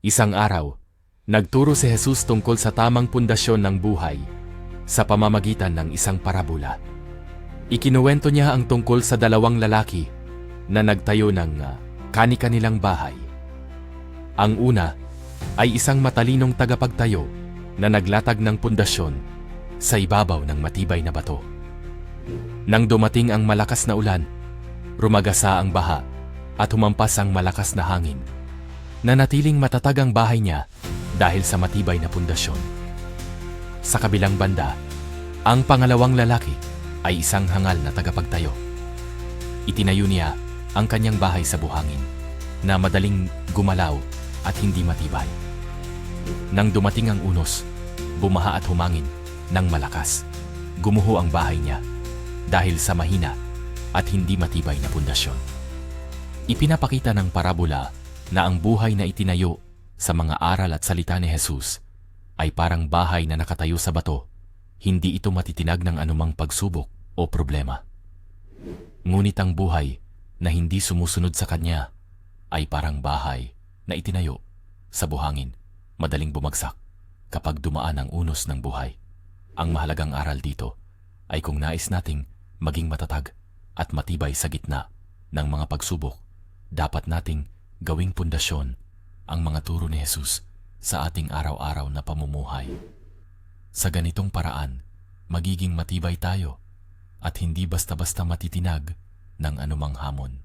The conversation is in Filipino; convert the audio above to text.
Isang araw, nagturo si Jesus tungkol sa tamang pundasyon ng buhay sa pamamagitan ng isang parabola. Ikinuwento niya ang tungkol sa dalawang lalaki na nagtayo ng kani-kanilang bahay. Ang una ay isang matalinong tagapagtayo na naglatag ng pundasyon sa ibabaw ng matibay na bato. Nang dumating ang malakas na ulan, rumagasa ang baha at humampas ang malakas na hangin. Nanatiling matatag ang bahay niya dahil sa matibay na pundasyon. Sa kabilang banda, ang pangalawang lalaki ay isang hangal na tagapagtayo. Itinayo niya ang kanyang bahay sa buhangin na madaling gumalaw at hindi matibay. Nang dumating ang unos, bumaha at humangin ng malakas. Gumuho ang bahay niya dahil sa mahina at hindi matibay na pundasyon. Ipinapakita ng parabola na ang buhay na itinayo sa mga aral at salita ni Jesus ay parang bahay na nakatayo sa bato. Hindi ito matitinag ng anumang pagsubok o problema. Ngunit ang buhay na hindi sumusunod sa kanya ay parang bahay na itinayo sa buhangin, madaling bumagsak kapag dumaan ang unos ng buhay. Ang mahalagang aral dito ay kung nais nating maging matatag at matibay sa gitna ng mga pagsubok, dapat nating gawing pundasyon ang mga turo ni Jesus sa ating araw-araw na pamumuhay. Sa ganitong paraan, magiging matibay tayo at hindi basta-basta matitinag ng anumang hamon.